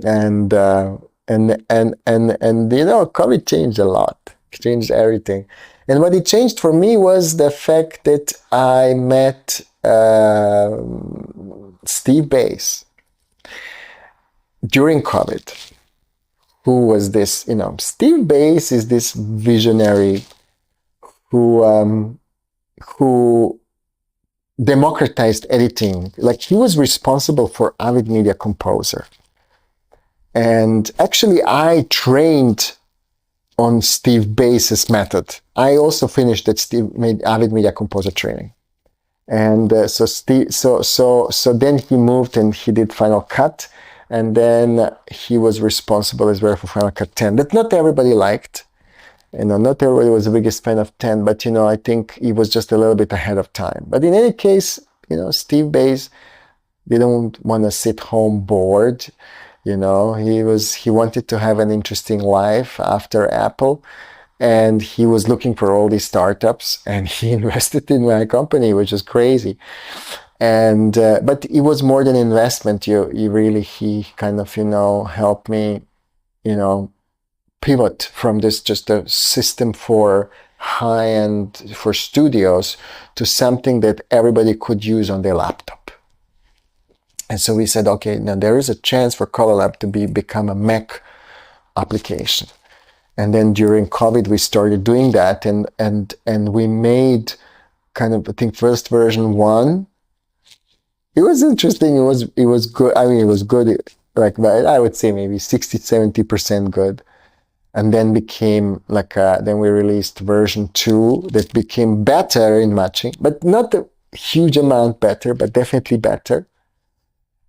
And you know, COVID changed a lot, changed everything. And what it changed for me was the fact that I met Steve Bass during COVID. Who was this? You know, Steve Bass is this visionary who democratized editing. Like, he was responsible for Avid Media Composer. And actually, I trained on Steve Bass's method. I also finished that Avid Media Composer training. And so then he moved and he did Final Cut. And then he was responsible as well for Final Cut 10 that not everybody liked. You know, not everybody was the biggest fan of 10, but, you know, I think he was just a little bit ahead of time. But in any case, you know, Steve Bass didn't want to sit home bored. You know, he wanted to have an interesting life after Apple, and he was looking for all these startups, and he invested in my company, which is crazy. And but it was more than investment. He kind of, you know, helped me, you know, pivot from this just a system for high-end for studios to something that everybody could use on their laptop. And so we said, okay, now there is a chance for Colourlab to become a Mac application. And then during COVID, we started doing that, and we made kind of, I think, first version 1. It was interesting. It was good. I mean, it was good. Like, I would say maybe 60-70% good. And then became like then we released version 2 that became better in matching, but not a huge amount better, but definitely better.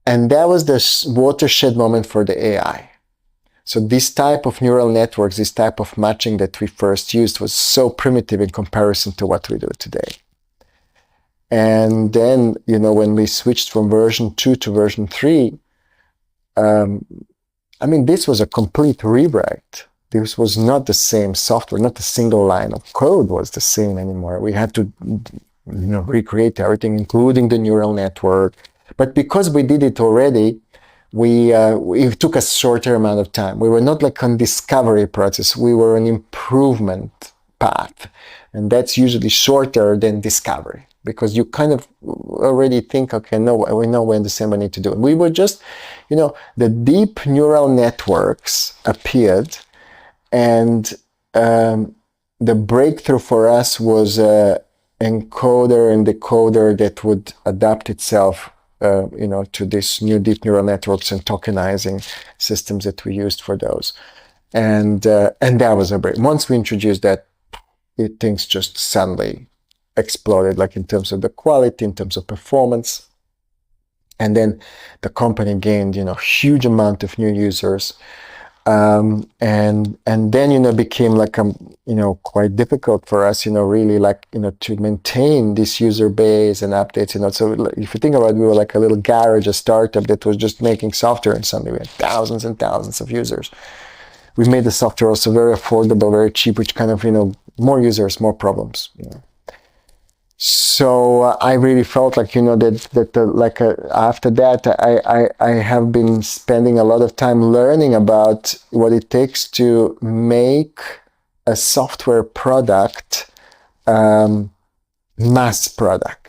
And that was the watershed moment for the AI. So this type of neural networks, this type of matching that we first used was so primitive in comparison to what we do today. And then, you know, when we switched from version 2 to version 3, I mean, this was a complete rewrite. This was not the same software, not a single line of code was the same anymore. We had to, you know, recreate everything, including the neural network. But because we did it already, it took a shorter amount of time. We were not like on discovery process. We were an improvement path. And that's usually shorter than discovery, because you kind of already think, okay, no, we know we understand what we need to do. We were just, you know, the deep neural networks appeared, and the breakthrough for us was an encoder and decoder that would adapt itself, you know, to these new deep neural networks and tokenizing systems that we used for those. And that was a break. Once we introduced that, things just suddenly exploded, like in terms of the quality, in terms of performance. And then the company gained, you know, huge amount of new users. And then, you know, became like, you know, quite difficult for us, you know, really like, you know, to maintain this user base and updates, you know. So if you think about it, we were like a little garage, a startup that was just making software, and suddenly we had thousands and thousands of users. We made the software also very affordable, very cheap, which kind of, you know, more users, more problems, you know. So I really felt like, you know, after that, I have been spending a lot of time learning about what it takes to make a software product mass product.